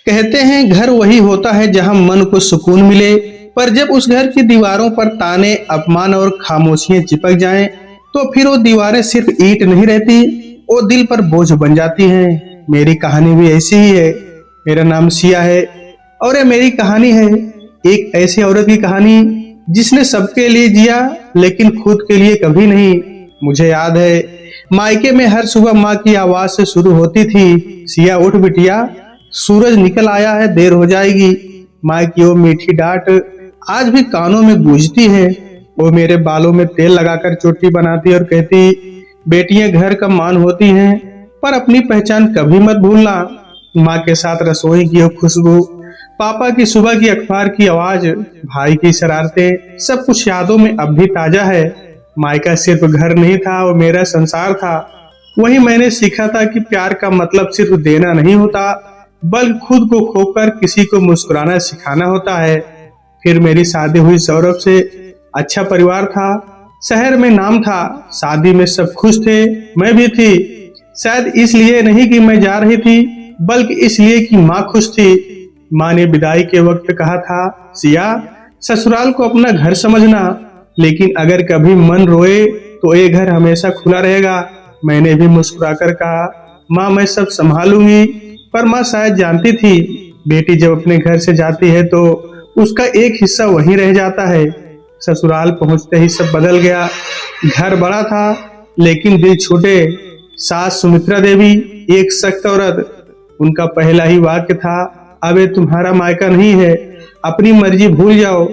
कहते हैं घर वही होता है जहां मन को सुकून मिले, पर जब उस घर की दीवारों पर ताने, अपमान और खामोशियां चिपक जाएं, तो फिर वो दीवारें सिर्फ ईंट नहीं रहती, वो दिल पर बोझ बन जाती हैं। मेरी कहानी भी ऐसी ही है। मेरा नाम सिया है और ये मेरी कहानी है, एक ऐसी औरत की कहानी जिसने सबके लिए जिया लेकिन खुद के लिए कभी नहीं। मुझे याद है मायके में हर सुबह माँ की आवाज से शुरू होती थी, सिया उठ बिटिया, सूरज निकल आया है, देर हो जाएगी। माँ की वो मीठी डांट आज भी कानों में गूंजती है। वो मेरे बालों में तेल लगाकर चोटी बनाती और कहती, बेटियां घर का मान होती हैं, पर अपनी पहचान कभी मत भूलना। माँ के साथ रसोई की वो खुशबू, पापा की सुबह की अखबार की आवाज, भाई की शरारतें, सब कुछ यादों में अब भी ताजा है। मायका सिर्फ घर नहीं था, वो मेरा संसार था। वही मैंने सीखा था कि प्यार का मतलब सिर्फ देना नहीं होता, बल्कि खुद को खोकर किसी को मुस्कुराना सिखाना होता है। फिर मेरी शादी हुई सौरभ से। अच्छा परिवार था, शहर में नाम था, शादी में सब खुश थे, मैं भी थी। शायद इसलिए नहीं कि मैं जा रही थी, बल्कि इसलिए कि माँ खुश थी। माँ ने विदाई के वक्त कहा था, सिया, ससुराल को अपना घर समझना, लेकिन अगर कभी मन रोए तो ये घर हमेशा खुला रहेगा। मैंने भी मुस्कुराकर कहा, माँ मैं सब संभालूंगी। पर माँ शायद जानती थी, बेटी जब अपने घर से जाती है तो उसका एक हिस्सा वहीं रह जाता है। ससुराल पहुंचते ही सब बदल गया। घर बड़ा था लेकिन दिल छोटे। सास सुमित्रा देवी एक सख्त औरत, उनका पहला ही वाक्य था, अब ये तुम्हारा मायका नहीं है, अपनी मर्जी भूल जाओ।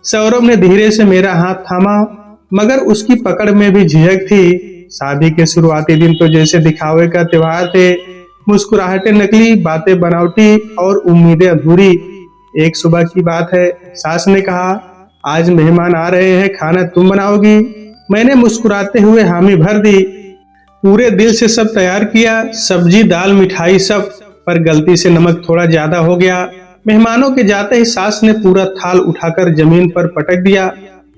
सौरभ ने धीरे से मेरा हाथ थामा, मगर उसकी पकड़ में भी झिझक थी। शादी के शुरुआती दिन तो जैसे दिखावे का त्योहार थे, मुस्कुराहटें नकली, बातें बनावटी और उम्मीदें अधूरी। एक सुबह की बात है, सास ने कहा, आज मेहमान आ रहे हैं, खाना तुम बनाओगी। मैंने मुस्कुराते हुए हामी भर दी। पूरे दिल से सब तैयार किया, सब्जी, दाल, मिठाई सब, पर गलती से नमक थोड़ा ज्यादा हो गया। मेहमानों के जाते ही सास ने पूरा थाल उठाकर जमीन पर पटक दिया।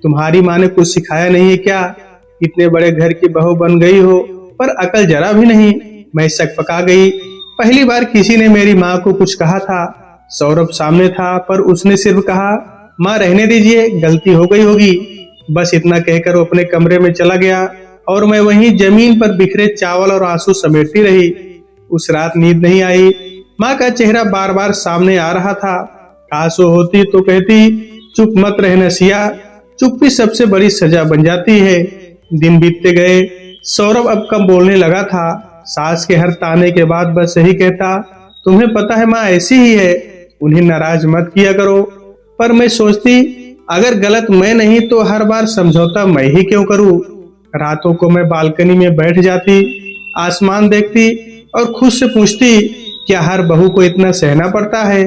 तुम्हारी माँ ने कुछ सिखाया नहीं है क्या? इतने बड़े घर की बहू बन गई हो, पर अकल जरा भी नहीं। मैं सकपका गई। पहली बार किसी ने मेरी माँ को कुछ कहा था। सौरभ सामने था, पर उसने सिर्फ कहा, माँ रहने दीजिए, गलती हो गई होगी। बस इतना कहकर वो अपने कमरे में चला गया और मैं वहीं जमीन पर बिखरे चावल और आंसू समेटती रही। उस रात नींद नहीं आई। माँ का चेहरा बार बार सामने आ रहा था। काश वो होती तो कहती, चुप मत रहना सिया, चुप्पी सबसे बड़ी सजा बन जाती है। दिन बीतते गए। सौरभ अब कम बोलने लगा था। सास के हर ताने के बाद बस यही कहता, तुम्हें पता है माँ ऐसी ही है, उन्हें नाराज मत किया करो। पर मैं सोचती, अगर गलत मैं नहीं तो हर बार समझौता मैं ही क्यों करूं? रातों को मैं बालकनी में बैठ जाती, आसमान देखती और खुद से पूछती, क्या हर बहू को इतना सहना पड़ता है?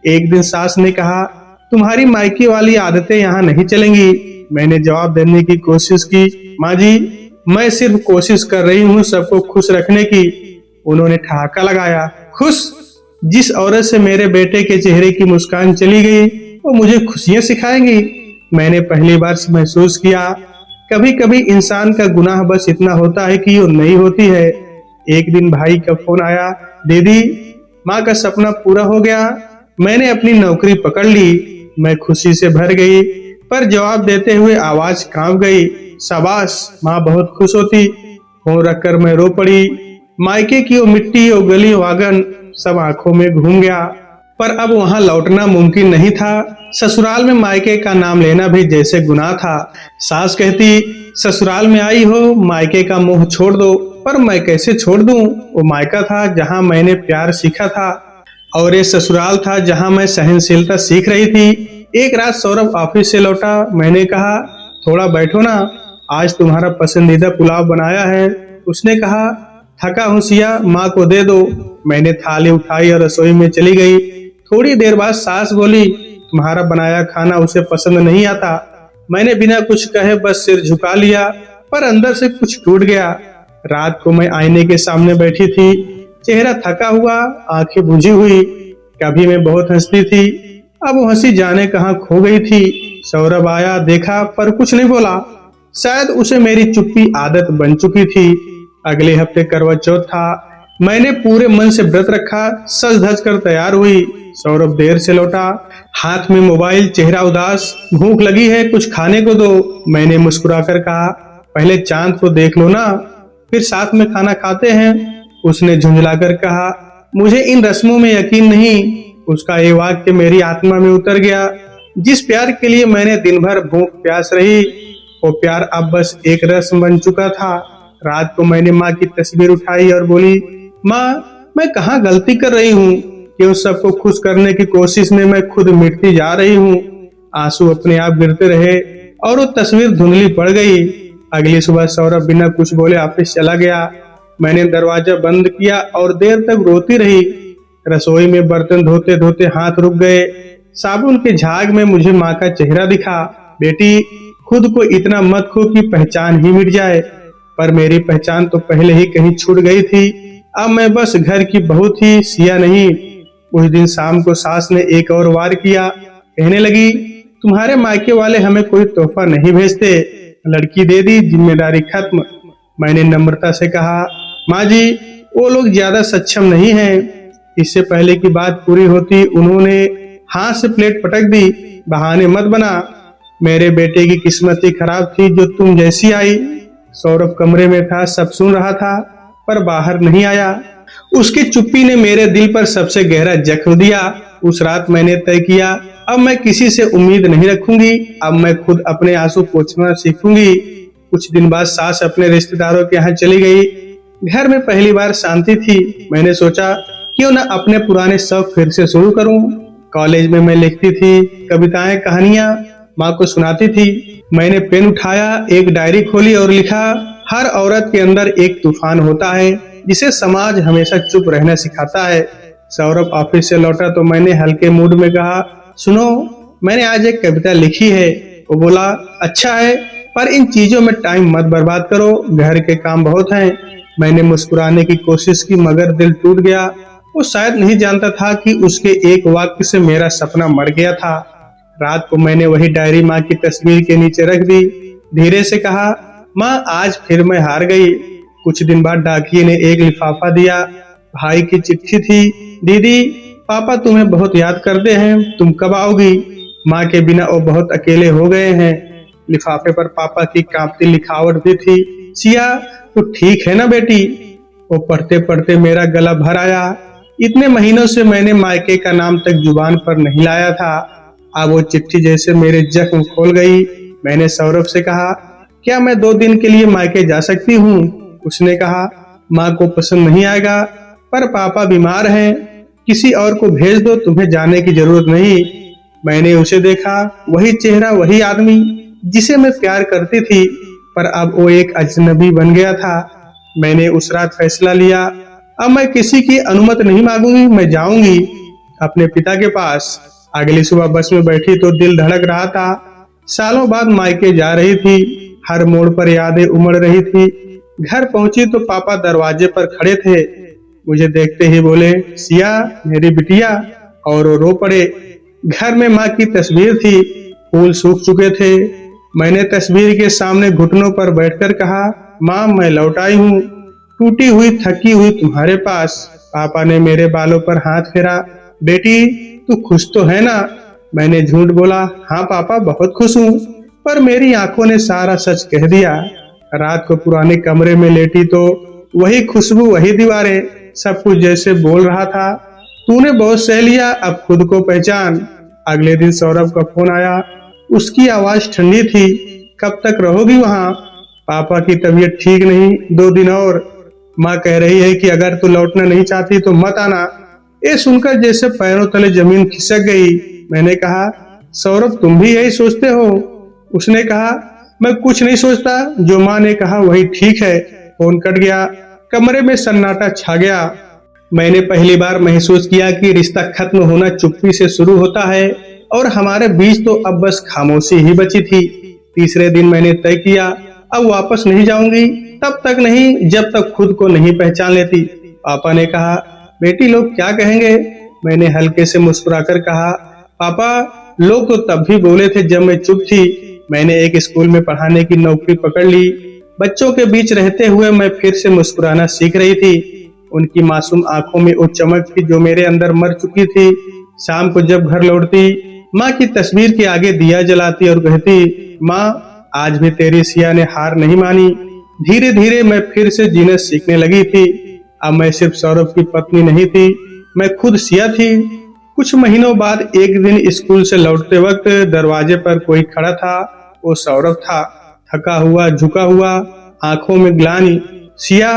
एक दिन सास ने कहा, तुम्हारी मायके वाली आदतें यहाँ नहीं चलेंगी। मैंने जवाब देने की कोशिश की, माँ जी, मैं सिर्फ कोशिश कर रही हूँ सबको खुश रखने की। उन्होंने ठहाका लगाया, खुश? जिस औरत से मेरे बेटे के चेहरे की मुस्कान चली गई, वो मुझे खुशियां सिखाएंगी? मैंने पहली बार महसूस किया, कभी कभी इंसान का गुनाह बस इतना होता है कि वो नहीं होती है। एक दिन भाई का फोन आया, दीदी, माँ का सपना पूरा हो गया, मैंने अपनी नौकरी पकड़ ली। मैं खुशी से भर गई, पर जवाब देते हुए आवाज कांप गई। शाबाश, माँ बहुत खुश होती। फोन रखकर मैं रो पड़ी। मायके की वो मिट्टी, वो गली, वो आंगन, सब आंखों में घूम गया। पर अब वहां लौटना मुमकिन नहीं था। ससुराल में मायके का नाम लेना भी जैसे गुनाह था। सास कहती, ससुराल में आई हो, मायके का मोह छोड़ दो। पर मैं कैसे छोड़ दूं? वो मायका था जहां मैंने प्यार सीखा था, और ये ससुराल था जहां मैं सहनशीलता सीख रही थी। एक रात सौरभ ऑफिस से लौटा। मैंने कहा, थोड़ा बैठो ना, आज तुम्हारा पसंदीदा पुलाव बनाया है। उसने कहा, थका हूं सिया, माँ को दे दो। मैंने थाली उठाई और रसोई में चली गई। थोड़ी देर बाद सास बोली, तुम्हारा बनाया खाना उसे पसंद नहीं आता। मैंने बिना कुछ कहे बस सिर झुका लिया, पर अंदर से कुछ टूट गया। रात को मैं आईने के सामने बैठी थी, चेहरा थका हुआ, आंखें बुझी हुई। कभी मैं बहुत हंसती थी, अब वो हंसी जाने कहाँ खो गई थी। सौरभ आया, देखा, पर कुछ नहीं बोला। शायद उसे मेरी चुप्पी आदत बन चुकी थी। अगले हफ्ते करवा चौथ था। मैंने पूरे मन से व्रत रखा, सज धज कर तैयार हुई। सौरभ देर से लौटा, हाथ में मोबाइल, चेहरा उदास। भूख लगी है, कुछ खाने को दो, मैंने मुस्कुराकर कहा। पहले चांद को देख लो ना, फिर साथ में खाना खाते हैं, उसने झुंझलाकर कहा। मुझे इन रस्मों में यकीन नहीं। उसका ये वाक्य मेरी आत्मा में उतर गया। जिस प्यार के लिए मैंने दिन भर भूख प्यास रही, वो प्यार अब बस एक रस्म बन चुका था। रात को मैंने माँ की तस्वीर उठाई और बोली, माँ मैं कहाँ गलती कर रही हूँ? क्यों सबको खुश करने की कोशिश में मैं खुद मिटती जा रही हूँ? आंसू अपने आप गिरते रहे और वो तस्वीर धुंधली पड़ गई। अगली सुबह सौरभ बिना कुछ बोले ऑफिस चला गया। मैंने दरवाजा बंद किया और देर तक रोती रही। रसोई में बर्तन धोते धोते हाथ रुक गए। साबुन के झाग में मुझे माँ का चेहरा दिखा। बेटी, खुद को इतना मत खो कि पहचान ही मिट जाए। पर मेरी पहचान तो पहले ही कहीं छूट गई थी। अब मैं बस घर की बहू थी, सिया नहीं। उस दिन शाम को सास ने एक और वार किया। कहने लगी, तुम्हारे मायके वाले हमें कोई तोहफा नहीं भेजते, लड़की दे दी, जिम्मेदारी खत्म। मैंने नम्रता से कहा, माँ जी वो लोग ज्यादा सक्षम नहीं हैं। इससे पहले की बात पूरी होती उन्होंने हाथ से प्लेट पटक दी। बहाने मत बना, मेरे बेटे की किस्मत ही खराब थी जो तुम जैसी आई। सौरभ कमरे में था, सब सुन रहा था पर बाहर नहीं आया। उसकी चुप्पी ने मेरे दिल पर सबसे गहरा जख्म दिया। उस रात मैंने तय किया, अब मैं किसी से उम्मीद नहीं रखूंगी। अब मैं खुद अपने आंसू पोंछना सीखूंगी। कुछ दिन बाद सास अपने रिश्तेदारों के यहाँ चली गई। घर में पहली बार शांति थी। मैंने सोचा क्यों न अपने पुराने शौक फिर से शुरू करूं। कॉलेज में मैं लिखती थी, कविताएं, कहानियां माँ को सुनाती थी। मैंने पेन उठाया, एक डायरी खोली और लिखा, हर औरत के अंदर एक तूफान होता है जिसे समाज हमेशा चुप रहना सिखाता है। सौरभ ऑफिस से लौटा तो मैंने हल्के मूड में कहा, सुनो मैंने आज एक कविता लिखी है। वो बोला, अच्छा है, पर इन चीजों में टाइम मत बर्बाद करो, घर के काम बहुत हैं। मैंने मुस्कुराने की कोशिश की मगर दिल टूट गया। वो शायद नहीं जानता था कि उसके एक वाक्य से मेरा सपना मर गया था। रात को मैंने वही डायरी माँ की तस्वीर के नीचे रख दी। धीरे से कहा, माँ आज फिर मैं हार गई। कुछ दिन बाद डाकिये ने एक लिफाफा दिया। भाई की चिट्ठी थी, दीदी पापा तुम्हें बहुत याद करते हैं, तुम कब आओगी? माँ के बिना वो बहुत अकेले हो गए हैं। लिफाफे पर पापा की कांपती लिखावट भी थी, सिया तू ठीक है ना बेटी? वो पढ़ते पढ़ते मेरा गला भर आया। इतने महीनों से मैंने मायके का नाम तक जुबान पर नहीं लाया था। अब वो चिट्ठी जैसे मेरे जख्म खोल गई। मैंने सौरभ से कहा, क्या मैं 2 दिन के लिए मायके जा सकती हूँ? उसने कहा, माँ को पसंद नहीं आएगा, पर पापा बीमार हैं, किसी और को भेज दो, तुम्हें जाने की जरूरत नहीं। मैंने उसे देखा, वही चेहरा, वही आदमी जिसे मैं प्यार करती थी, पर अब वो एक अजनबी बन गया था। मैंने उस रात फैसला लिया, अब मैं किसी की अनुमति नहीं मांगूंगी, मैं जाऊंगी अपने पिता के पास। अगली सुबह बस में बैठी तो दिल धड़क रहा था। सालों बाद मायके जा रही थी, हर मोड़ पर यादें उमड़ रही थी। घर पहुंची तो पापा दरवाजे पर खड़े थे। मुझे देखते ही बोले, सिया मेरी बिटिया, और वो रो पड़े। घर में माँ की तस्वीर थी, फूल सूख चुके थे। मैंने तस्वीर के सामने घुटनों पर बैठकर कहा, माँ मैं लौट आई हूँ, टूटी हुई थकी हुई तुम्हारे पास। पापा ने मेरे बालों पर हाथ फेरा, बेटी तू खुश तो है ना? मैंने झूठ बोला, हाँ पापा बहुत खुश हूँ, पर मेरी आंखों ने सारा सच कह दिया। रात को पुराने कमरे में लेटी तो वही खुशबू, वही दीवारें, सब कुछ जैसे बोल रहा था, तूने बहुत सह लिया, अब खुद को पहचान। अगले दिन सौरभ का फोन आया। उसकी आवाज ठंडी थी, कब तक रहोगी वहां? पापा की तबीयत ठीक नहीं, 2 दिन और। माँ कह रही है कि अगर तू लौटना नहीं चाहती तो मत आना। ये सुनकर जैसे पैरों तले जमीन खिसक गई। मैंने कहा, सौरभ तुम भी यही सोचते हो? उसने कहा, मैं कुछ नहीं सोचता, जो माँ ने कहा वही ठीक है। फोन कट गया, कमरे में सन्नाटा छा गया। मैंने पहली बार महसूस किया कि रिश्ता खत्म होना चुप्पी से शुरू होता है, और हमारे बीच तो अब बस खामोशी ही बची थी। तीसरे दिन मैंने तय किया, अब वापस नहीं जाऊंगी, तब तक नहीं जब तक खुद को नहीं पहचान लेती। पापा ने कहा, बेटी लोग क्या कहेंगे? मैंने हल्के से मुस्कुराकर कहा, पापा लोग तो तब भी बोले थे जब मैं चुप थी। मैंने एक स्कूल में पढ़ाने की नौकरी पकड़ ली। बच्चों के बीच रहते हुए मैं फिर से मुस्कुराना सीख रही थी। उनकी मासूम आंखों में वो चमक थी जो मेरे अंदर मर चुकी थी। शाम को जब घर लौटती, माँ की तस्वीर के आगे दिया जलाती और कहती, माँ आज भी तेरी सिया ने हार नहीं मानी। धीरे धीरे मैं फिर से जीना सीखने लगी थी। अब मैं सिर्फ सौरभ की पत्नी नहीं थी, मैं खुद सिया थी। कुछ महीनों बाद एक दिन स्कूल से लौटते वक्त दरवाजे पर कोई खड़ा था। वो सौरभ था, थका हुआ, झुका हुआ, आंखों में ग्लानि। सिया,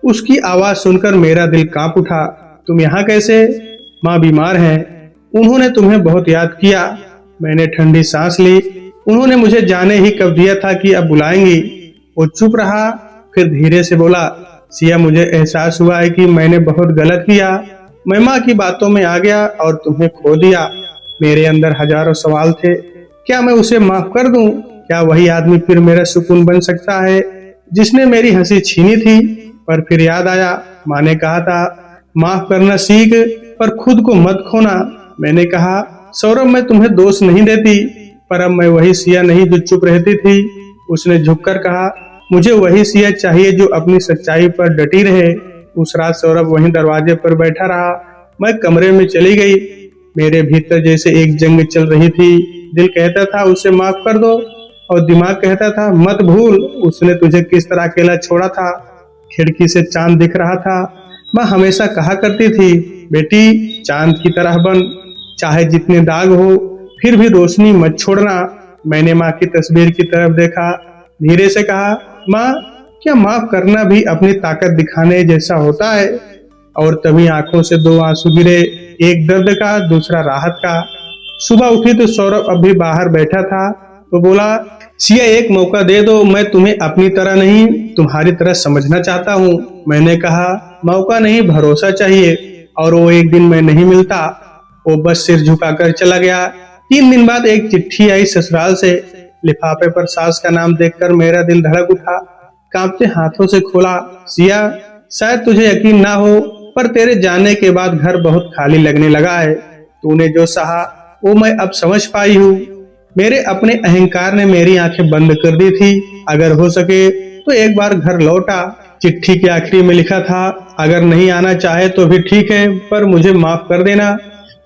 उसकी आवाज सुनकर मेरा दिल कांप उठा। तुम यहाँ कैसे? माँ बीमार हैं, उन्होंने तुम्हें बहुत याद किया। मैंने ठंडी सांस ली। उन्होंने मुझे जाने ही कब दिया था कि अब बुलाएंगी। वो चुप रहा, फिर धीरे से बोला, सिया मुझे एहसास हुआ है कि मैंने बहुत गलत किया। मैं माँ की बातों में आ गया और तुम्हें खो दिया। मेरे अंदर हजारों सवाल थे। क्या मैं उसे माफ कर दूं? क्या वही आदमी फिर मेरा सुकून बन सकता है जिसने मेरी हंसी छीनी थी? पर फिर याद आया, माँ ने कहा था, माफ करना सीख पर खुद को मत खोना। मैंने कहा, सौरभ मैं तुम्हें दोष नहीं देती, पर अब मैं वही सिया नहीं जो चुप रहती थी। उसने झुककर कहा, मुझे वही सिया चाहिए जो अपनी सच्चाई पर डटी रहे। उस रात सौरभ वहीं दरवाजे पर बैठा रहा। मैं कमरे में चली गई। मेरे भीतर जैसे एक जंग चल रही थी। दिल कहता था उसे माफ कर दो, और दिमाग कहता था मत भूल उसने तुझे किस तरह अकेला छोड़ा था। खिड़की से चांद दिख रहा था। माँ हमेशा कहा करती थी, बेटी चांद की तरह बन, चाहे जितने दाग हो फिर भी रोशनी मत छोड़ना। मैंने माँ की तस्वीर की तरफ देखा, धीरे से कहा, माँ क्या माफ करना भी अपनी ताकत दिखाने जैसा होता है? और तभी आंखों से दो आंसू गिरे, एक दर्द का, दूसरा राहत का। सुबह उठी तो सौरभ अब भी बाहर बैठा था। तो बोला, सिया एक मौका दे दो, मैं तुम्हें अपनी तरह नहीं तुम्हारी तरह समझना चाहता हूँ। मैंने कहा, मौका नहीं भरोसा चाहिए। और वो एक दिन मैं नहीं मिलता। वो बस सिर झुकाकर चला गया। 3 दिन बाद एक चिट्ठी आई ससुराल से। लिफाफे पर सास का नाम देखकर मेरा दिल धड़क उठा। कांपते हाथों से खोला, सिया शायद तुझे यकीन ना हो, पर तेरे जाने के बाद घर बहुत खाली लगने लगा है। तूने जो सहा वो मैं अब समझ पाई हूँ। मेरे अपने अहंकार ने मेरी आंखें बंद कर दी थी। अगर हो सके तो एक बार घर लौटा। चिट्ठी के आखिरी में लिखा था, अगर नहीं आना चाहे तो भी ठीक है, पर मुझे माफ कर देना।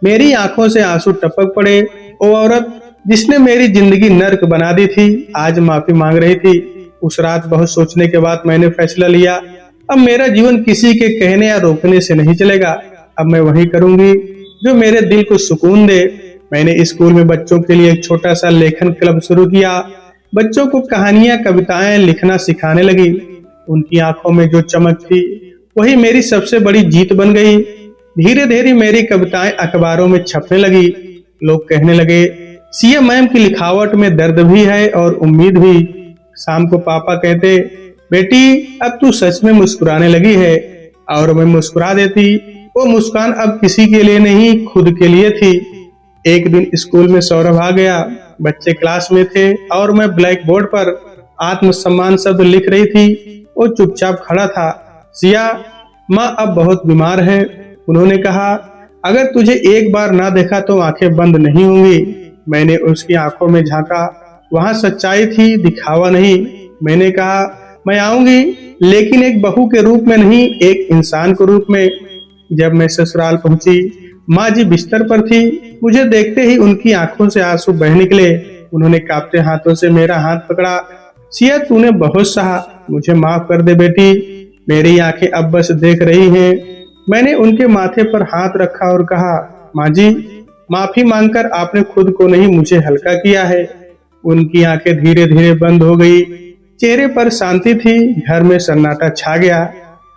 मेरी आंखों से आंसू टपक पड़े। वो औरत जिसने मेरी जिंदगी नर्क बना दी थी आज माफी मांग रही थी। उस रात बहुत सोचने के बाद मैंने फैसला लिया, अब मेरा जीवन किसी के कहने या रोकने से नहीं चलेगा। अब मैं वही करूंगी जो मेरे दिल को सुकून दे। मैंने स्कूल में बच्चों के लिए एक छोटा सा लेखन क्लब शुरू किया। बच्चों को कहानियां, कविताएं लिखना सिखाने लगी। उनकी आंखों में जो चमक थी वही मेरी सबसे बड़ी जीत बन गई। धीरे धीरे मेरी कविताएं अखबारों में छपने लगी। लोग कहने लगे, सिया मैम की लिखावट में दर्द भी है और उम्मीद भी। शाम को पापा कहते, बेटी अब तू सच में मुस्कुराने लगी है। और मैं मुस्कुरा देती। वो मुस्कान अब किसी के लिए नहीं, खुद के लिए थी। एक दिन स्कूल में सौरभ आ गया। बच्चे क्लास में थे और मैं ब्लैक बोर्ड पर आत्मसम्मान शब्द लिख रही थी। वो चुपचाप खड़ा था। सिया, माँ अब बहुत बीमार है। उन्होंने कहा, अगर तुझे एक बार ना देखा तो आंखें बंद नहीं होंगी। मैंने उसकी आंखों में झांका। वहां सच्चाई थी, दिखावा नहीं। मैंने कहा, मैं आऊंगी, लेकिन एक बहू के रूप में नहीं, एक इंसान के रूप में। जब मैं ससुराल पहुंची, माँ जी बिस्तर पर थी। मुझे देखते ही उनकी आंखों से आंसू बह निकले। उन्होंने कांपते हाथों से मेरा हाथ पकड़ा। सिया तूने बहुत सहा, मुझे माफ कर दे बेटी। मेरी आंखें अब बस देख रही हैं। मैंने उनके माथे पर हाथ रखा और कहा, माँ जी माफी मांगकर आपने खुद को नहीं मुझे हल्का किया है। उनकी आंखें धीरे धीरे बंद हो गई। चेहरे पर शांति थी। घर में सन्नाटा छा गया,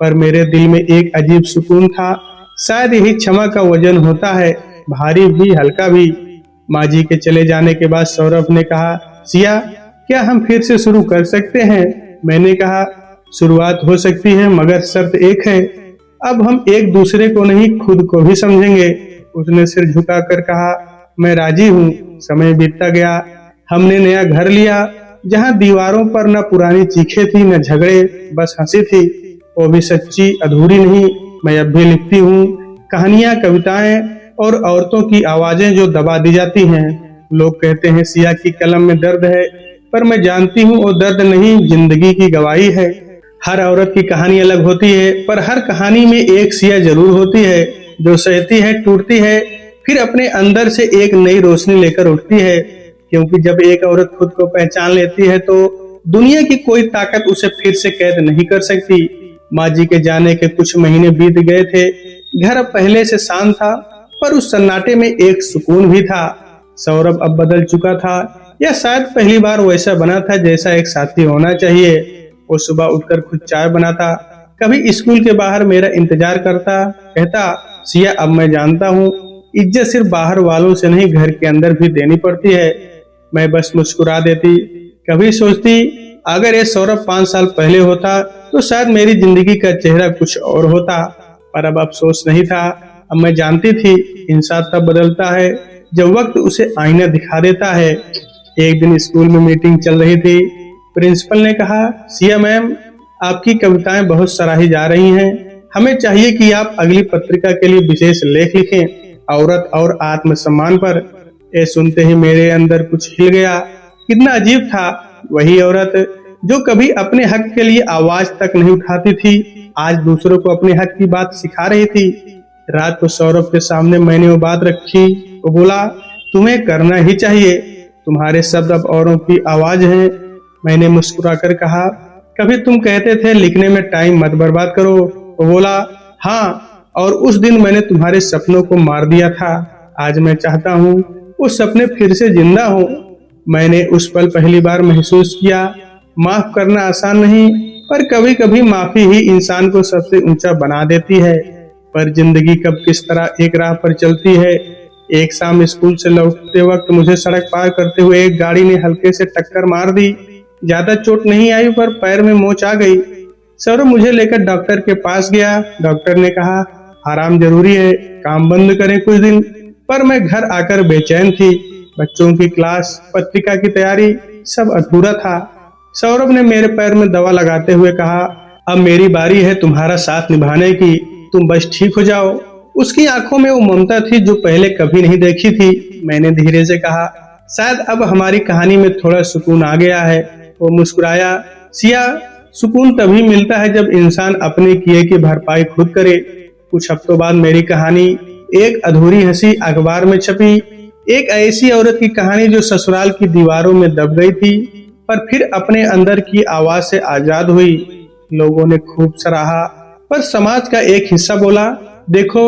पर मेरे दिल में एक अजीब सुकून था। शायद यही क्षमा का वजन होता है, भारी भी हल्का भी। माँ जी के चले जाने के बाद सौरभ ने कहा, सिया क्या हम फिर से शुरू कर सकते हैं? मैंने कहा, शुरुआत हो सकती है, मगर शर्त एक है, अब हम एक दूसरे को नहीं खुद को भी समझेंगे। उसने सिर झुकाकर कहा, मैं राजी हूँ। समय बीतता गया। हमने नया घर लिया जहाँ दीवारों पर न पुरानी चीखें थी न झगड़े, बस हंसी थी, वो भी सच्ची, अधूरी नहीं। मैं अब भी लिखती हूँ कहानियां, कविताएं और औरतों की आवाजें जो दबा दी जाती हैं। लोग कहते हैं सिया की कलम में दर्द है, पर मैं जानती हूँ वो दर्द नहीं, जिंदगी की गवाही है। हर औरत की कहानी अलग होती है, पर हर कहानी में एक सिया जरूर होती है जो सहती है, टूटती है, फिर अपने अंदर से एक नई रोशनी लेकर उठती है। क्योंकि जब एक औरत खुद को पहचान लेती है तो दुनिया की कोई ताकत उसे फिर से कैद नहीं कर सकती। माँ जी के जाने के कुछ महीने बीत गए थे। घर अब पहले से शांत था, पर उस सन्नाटे में एक सुकून भी था। सौरभ अब बदल चुका था, या शायद पहली बार वैसा बना था जैसा एक साथी होना चाहिए। वो सुबह उठकर खुद चाय बनाता, कभी स्कूल के बाहर मेरा इंतजार करता, कहता, सिया अब मैं जानता हूँ इज्जत सिर्फ बाहर वालों से नहीं घर के अंदर भी देनी पड़ती है। मैं बस मुस्कुरा देती। कभी सोचती अगर ये सौरभ 5 साल पहले होता तो शायद मेरी जिंदगी का चेहरा कुछ और होता, पर अब अफसोस नहीं था। अब मैं जानती थी इंसान तब बदलता है जब वक्त उसे आईना दिखा देता है। एक दिन स्कूल में मीटिंग चल रही थी। प्रिंसिपल ने कहा, सिया मैम, आपकी कविताएं बहुत सराही जा रही हैं। हमें चाहिए कि आप अगली पत्रिका के लिए विशेष लेख लिखें, औरत और आत्मसम्मान पर। ये सुनते ही मेरे अंदर कुछ हिल गया। कितना अजीब था, वही औरत जो कभी अपने हक के लिए आवाज तक नहीं उठाती थी, आज दूसरों को अपने हक की बात सिखा रही थी। रात को सौरभ के सामने मैंने वो बात रखी। वो बोला, तुम्हें करना ही चाहिए, तुम्हारे शब्द अब औरों की आवाज है। मैंने मुस्कुराकर कहा, कभी तुम कहते थे लिखने में टाइम मत बर्बाद करो। वो बोला, हाँ, और उस दिन मैंने तुम्हारे सपनों को मार दिया था। आज मैं चाहता हूँ वो सपने फिर से जिंदा हो। मैंने उस पल पहली बार महसूस किया, माफ करना आसान नहीं, पर कभी कभी माफी ही इंसान को सबसे ऊंचा बना देती है। पर जिंदगी कब किस तरह एक राह पर चलती है। एक शाम स्कूल से लौटते वक्त मुझे सड़क पार करते हुए एक गाड़ी ने हल्के से टक्कर मार दी। ज्यादा चोट नहीं आई, पर पैर में मोच आ गई। सौरभ मुझे लेकर डॉक्टर के पास गया। डॉक्टर ने कहा, आराम जरूरी है, काम बंद करें कुछ दिन। पर मैं घर आकर बेचैन थी। बच्चों की क्लास, पत्रिका की तैयारी, सब अधूरा था। सौरभ ने मेरे पैर में दवा लगाते हुए कहा, अब मेरी बारी है तुम्हारा साथ निभाने की, तुम बस ठीक हो जाओ। उसकी आंखों में वो ममता थी जो पहले कभी नहीं देखी थी। मैंने धीरे से कहा, शायद अब हमारी कहानी में थोड़ा सुकून आ गया है। वो मुस्कुराया, सिया, सुकून तभी मिलता है जब इंसान अपने किए की भरपाई खुद करे। कुछ हफ्तों बाद मेरी कहानी एक अधूरी हंसी अखबार में छपी। एक ऐसी औरत की कहानी जो ससुराल की दीवारों में दब गई थी, पर फिर अपने अंदर की आवाज से आजाद हुई। लोगों ने खूब सराहा, पर समाज का एक हिस्सा बोला, देखो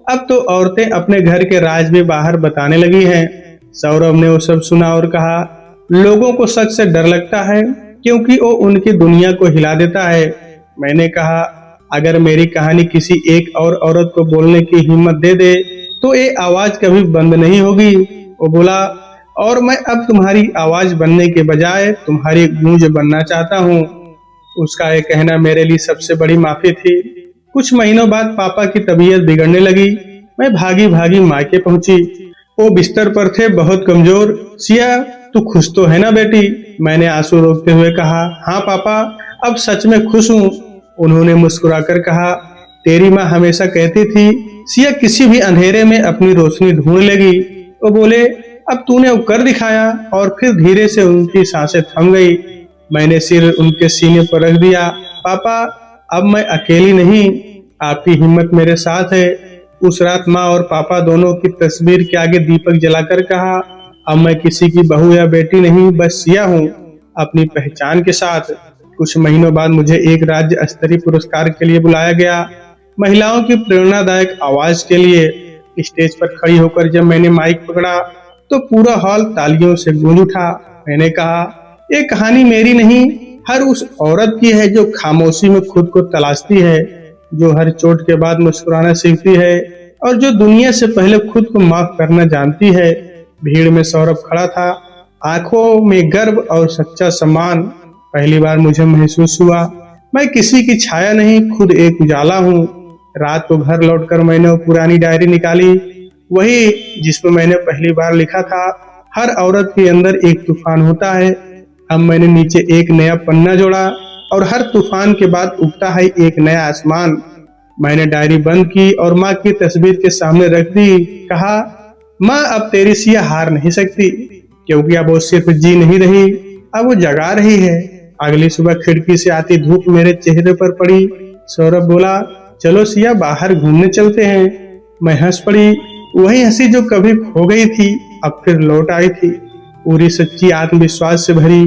अब तो औरतें अपने घर के राज भी बाहर बताने लगी हैं। सौरभ ने वो सब सुना और कहा, लोगों को सच से डर लगता है क्योंकि वो उनकी दुनिया को हिला देता है। मैंने कहा, अगर मेरी कहानी किसी एक और औरत को बोलने की हिम्मत दे दे तो ये आवाज कभी बंद नहीं होगी। वो बोला, और मैं अब तुम्हारी आवाज बनने के बजाय तुम्हारी गूंज बनना चाहता हूँ। उसका ये कहना मेरे लिए सबसे बड़ी माफी थी। कुछ महीनों बाद पापा की तबीयत बिगड़ने लगी। मैं भागी भागी मायके पहुंची। वो बिस्तर पर थे, बहुत कमजोर। सिया, तू खुश तो है ना बेटी? मैंने आंसू रोकते हुए कहा, हाँ पापा, अब सच में खुश हूँ। उन्होंने मुस्कुराकर कहा, तेरी माँ हमेशा कहती थी सिया किसी भी अंधेरे में अपनी रोशनी ढूंढ लेगी। वो बोले, अब तूने वो कर दिखाया। और फिर धीरे से उनकी सांसें थम गई। मैंने सिर उनके सीने पर रख दिया। पापा, अब मैं अकेली नहीं, आपकी हिम्मत मेरे साथ है। उस रात माँ और पापा दोनों की तस्वीर के आगे दीपक जलाकर कहा, अब मैं किसी की बहू या बेटी नहीं, बस सिया हूँ, अपनी पहचान के साथ। कुछ महीनों बाद मुझे एक राज्य स्तरीय पुरस्कार के लिए बुलाया गया, महिलाओं की प्रेरणादायक आवाज के लिए। स्टेज पर खड़ी होकर जब मैंने माइक पकड़ा तो पूरा हॉल तालियों से गूंज उठा। मैंने कहा, ये कहानी मेरी नहीं, हर उस औरत की है जो खामोशी में खुद को तलाशती है, जो हर चोट के बाद मुस्कुराना सीखती है और जो दुनिया से पहले खुद को माफ करना जानती है। भीड़ में सौरभ खड़ा था, आंखों में गर्व और सच्चा सम्मान। पहली बार मुझे महसूस हुआ मैं किसी की छाया नहीं, खुद एक उजाला हूँ। रात को घर लौटकर मैंने वो पुरानी डायरी निकाली, वही जिसमें मैंने पहली बार लिखा था, हर औरत के अंदर एक तूफान होता है। अब मैंने नीचे एक नया पन्ना जोड़ा, और हर तूफान के बाद उगता है एक नया आसमान। मैंने डायरी बंद की और माँ की तस्वीर के सामने रख दी। कहा, माँ, अब तेरी सिया हार नहीं सकती, क्योंकि अब वो सिर्फ जी नहीं रही, अब वो जगा रही है। अगली सुबह खिड़की से आती धूप मेरे चेहरे पर पड़ी। सौरभ बोला, चलो सिया बाहर घूमने चलते हैं। मैं हंस पड़ी। वही हंसी जो कभी खो गई थी अब फिर लौट आई थी, पूरी सच्ची आत्मविश्वास से भरी।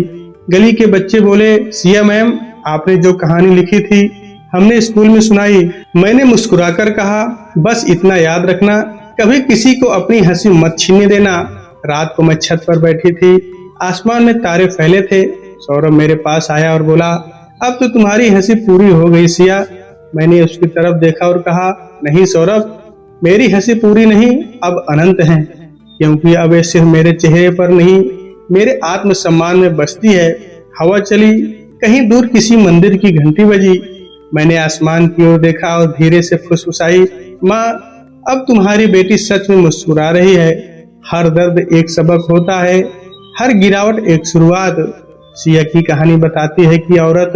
गली के बच्चे बोले, सिया मैम, आपने जो कहानी लिखी थी हमने स्कूल में सुनाई। मैंने मुस्कुराकर कहा, बस इतना याद रखना, कभी किसी को अपनी हंसी मत छीनने देना। रात को मैं छत पर बैठी थी, आसमान में तारे फैले थे। सौरभ मेरे पास आया और बोला, अब तो तुम्हारी हंसी पूरी हो गई सिया। मैंने उसकी तरफ देखा और कहा, नहीं सौरभ, मेरी हंसी पूरी नहीं, अब अनंत है, क्योंकि अब ये सिर्फ मेरे चेहरे पर नहीं, मेरे आत्मसम्मान में बसती है। हवा चली, कहीं दूर किसी मंदिर की घंटी बजी। मैंने आसमान की ओर देखा और धीरे से फुसफुसाई, माँ, अब तुम्हारी बेटी सच में मुस्कुरा रही है। हर दर्द एक सबक होता है, हर गिरावट एक शुरुआत। सिया की कहानी बताती है कि औरत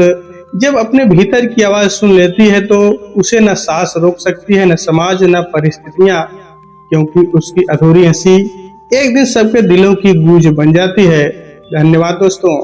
जब अपने भीतर की आवाज सुन लेती है तो उसे न सांस रोक सकती है, न समाज, न परिस्थितियां, क्योंकि उसकी अधूरी हंसी एक दिन सबके दिलों की गूंज बन जाती है। धन्यवाद दोस्तों।